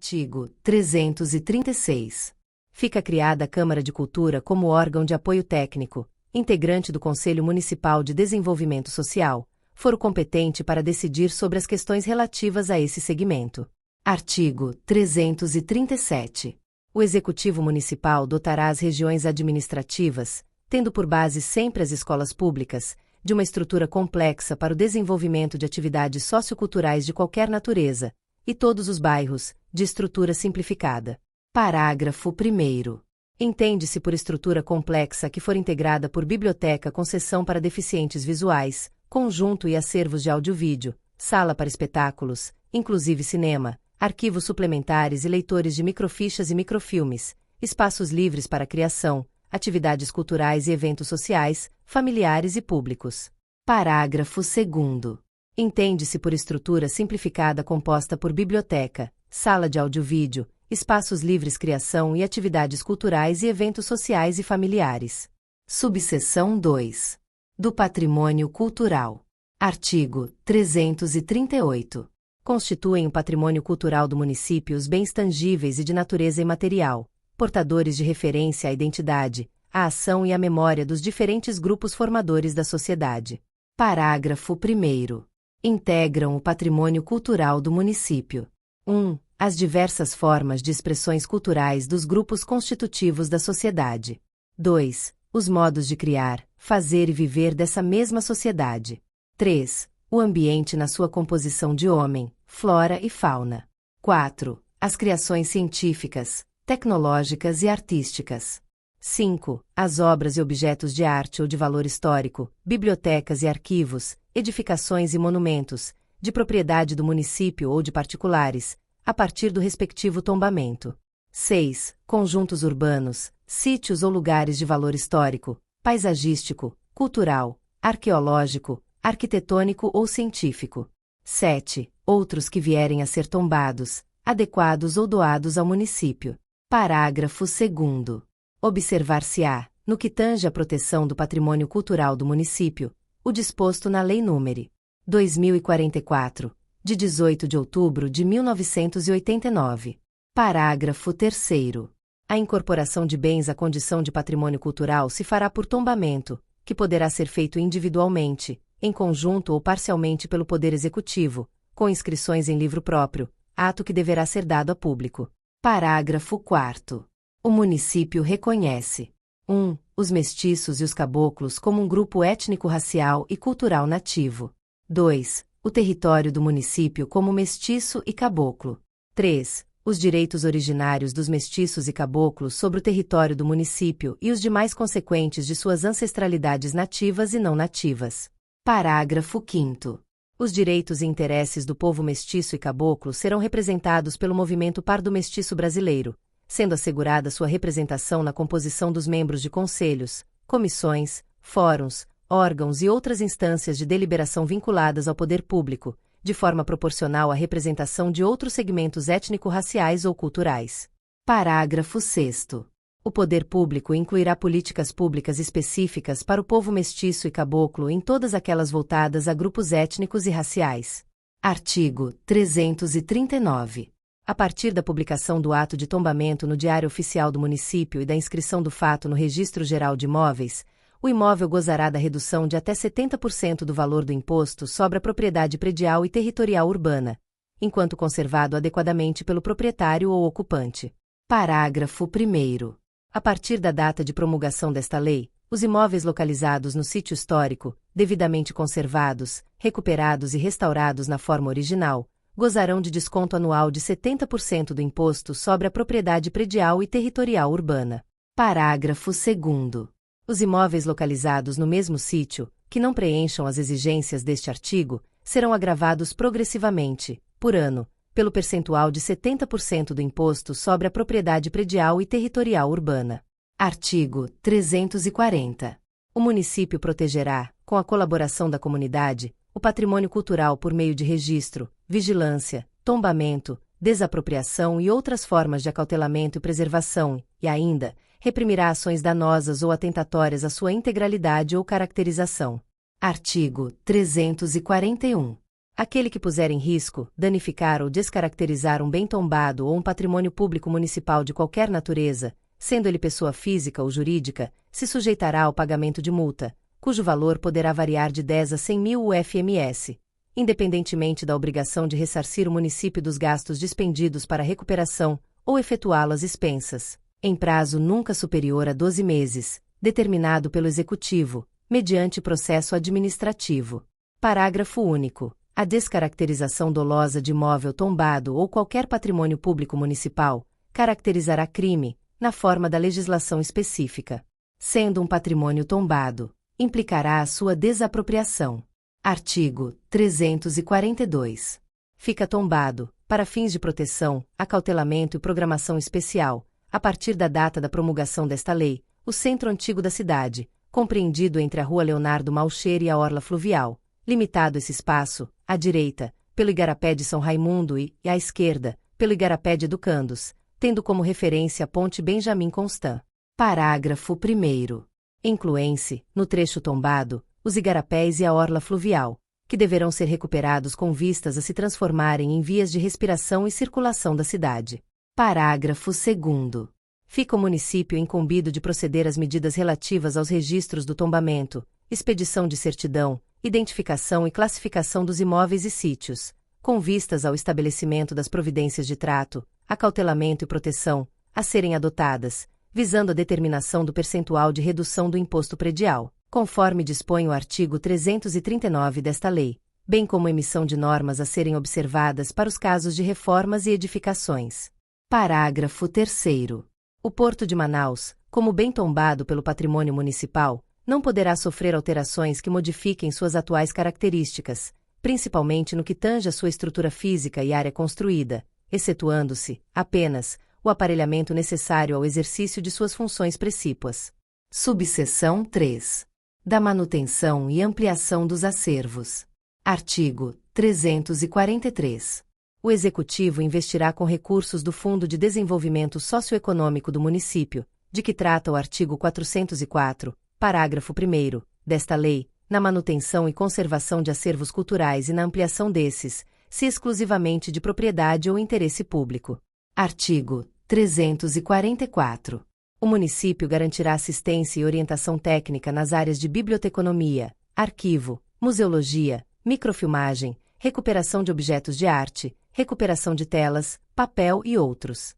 Artigo 336. Fica criada a Câmara de Cultura como órgão de apoio técnico, integrante do Conselho Municipal de Desenvolvimento Social, foro competente para decidir sobre as questões relativas a esse segmento. Artigo 337. O Executivo Municipal dotará as regiões administrativas, tendo por base sempre as escolas públicas, de uma estrutura complexa para o desenvolvimento de atividades socioculturais de qualquer natureza, e todos os bairros, de estrutura simplificada. Parágrafo 1º. Entende-se por estrutura complexa que for integrada por biblioteca com seção para deficientes visuais, conjunto e acervos de áudio-vídeo, sala para espetáculos, inclusive cinema, arquivos suplementares e leitores de microfichas e microfilmes, espaços livres para criação, atividades culturais e eventos sociais, familiares e públicos. Parágrafo 2º. Entende-se por estrutura simplificada composta por biblioteca, sala de áudio-vídeo, espaços livres criação e atividades culturais e eventos sociais e familiares. Subseção 2. Do patrimônio cultural. Artigo 338. Constituem o patrimônio cultural do município os bens tangíveis e de natureza imaterial, portadores de referência à identidade, à ação e à memória dos diferentes grupos formadores da sociedade. Parágrafo 1º. Integram o patrimônio cultural do município. 1. As diversas formas de expressões culturais dos grupos constitutivos da sociedade. 2. Os modos de criar, fazer e viver dessa mesma sociedade. 3. O ambiente na sua composição de homem, flora e fauna. 4. As criações científicas, tecnológicas e artísticas. 5. As obras e objetos de arte ou de valor histórico, bibliotecas e arquivos, edificações e monumentos, de propriedade do município ou de particulares, a partir do respectivo tombamento. 6. Conjuntos urbanos, sítios ou lugares de valor histórico, paisagístico, cultural, arqueológico, arquitetônico ou científico. 7. Outros que vierem a ser tombados, adequados ou doados ao município. Parágrafo 2º. Observar-se-á, no que tange à proteção do patrimônio cultural do município, o disposto na Lei nº 2044, de 18 de outubro de 1989. Parágrafo 3º. A incorporação de bens à condição de patrimônio cultural se fará por tombamento, que poderá ser feito individualmente, em conjunto ou parcialmente pelo Poder Executivo, com inscrições em livro próprio, ato que deverá ser dado a público. Parágrafo 4º. O município reconhece: 1. Os mestiços e os caboclos como um grupo étnico-racial e cultural nativo. 2. O território do município como mestiço e caboclo. 3. Os direitos originários dos mestiços e caboclos sobre o território do município e os demais consequentes de suas ancestralidades nativas e não nativas. Parágrafo 5º. Os direitos e interesses do povo mestiço e caboclo serão representados pelo movimento pardo-mestiço brasileiro, sendo assegurada sua representação na composição dos membros de conselhos, comissões, fóruns, órgãos e outras instâncias de deliberação vinculadas ao poder público, de forma proporcional à representação de outros segmentos étnico-raciais ou culturais. Parágrafo 6º. O poder público incluirá políticas públicas específicas para o povo mestiço e caboclo em todas aquelas voltadas a grupos étnicos e raciais. Artigo 339. A partir da publicação do ato de tombamento no Diário Oficial do Município e da inscrição do fato no Registro Geral de Imóveis, o imóvel gozará da redução de até 70% do valor do imposto sobre a propriedade predial e territorial urbana, enquanto conservado adequadamente pelo proprietário ou ocupante. Parágrafo 1º. A partir da data de promulgação desta lei, os imóveis localizados no sítio histórico, devidamente conservados, recuperados e restaurados na forma original, gozarão de desconto anual de 70% do imposto sobre a propriedade predial e territorial urbana. Parágrafo 2º. Os imóveis localizados no mesmo sítio, que não preencham as exigências deste artigo, serão agravados progressivamente, por ano, pelo percentual de 70% do imposto sobre a propriedade predial e territorial urbana. Artigo 340. O município protegerá, com a colaboração da comunidade, o patrimônio cultural por meio de registro, vigilância, tombamento, desapropriação e outras formas de acautelamento e preservação, e ainda, reprimirá ações danosas ou atentatórias à sua integralidade ou caracterização. Artigo 341. Aquele que puser em risco, danificar ou descaracterizar um bem tombado ou um patrimônio público municipal de qualquer natureza, sendo ele pessoa física ou jurídica, se sujeitará ao pagamento de multa, cujo valor poderá variar de 10 a 100 mil UFMS, independentemente da obrigação de ressarcir o município dos gastos dispendidos para a recuperação ou efetuá-lo às expensas, em prazo nunca superior a 12 meses, determinado pelo Executivo, mediante processo administrativo. Parágrafo único. A descaracterização dolosa de imóvel tombado ou qualquer patrimônio público municipal caracterizará crime, na forma da legislação específica. Sendo um patrimônio tombado, implicará a sua desapropriação. Artigo 342. Fica tombado, para fins de proteção, acautelamento e programação especial, a partir da data da promulgação desta lei, o centro antigo da cidade, compreendido entre a Rua Leonardo Malcher e a Orla Fluvial, limitado esse espaço, à direita, pelo Igarapé de São Raimundo e, à esquerda, pelo Igarapé de Educandos, tendo como referência a Ponte Benjamin Constant. Parágrafo 1º. Incluem-se, no trecho tombado, os igarapés e a orla fluvial, que deverão ser recuperados com vistas a se transformarem em vias de respiração e circulação da cidade. Parágrafo 2º. Fica o município incumbido de proceder às medidas relativas aos registros do tombamento, expedição de certidão, identificação e classificação dos imóveis e sítios, com vistas ao estabelecimento das providências de trato, acautelamento e proteção, a serem adotadas, visando a determinação do percentual de redução do imposto predial, conforme dispõe o artigo 339 desta lei, bem como emissão de normas a serem observadas para os casos de reformas e edificações. Parágrafo 3º. O Porto de Manaus, como bem tombado pelo patrimônio municipal, não poderá sofrer alterações que modifiquem suas atuais características, principalmente no que tange à sua estrutura física e área construída, excetuando-se, apenas, o aparelhamento necessário ao exercício de suas funções precípuas. Subseção 3. Da manutenção e ampliação dos acervos. Artigo 343. O Executivo investirá com recursos do Fundo de Desenvolvimento Socioeconômico do município, de que trata o artigo 404, parágrafo 1º, desta lei, na manutenção e conservação de acervos culturais e na ampliação desses, se exclusivamente de propriedade ou interesse público. Artigo 344. O município garantirá assistência e orientação técnica nas áreas de biblioteconomia, arquivo, museologia, microfilmagem, recuperação de objetos de arte, recuperação de telas, papel e outros.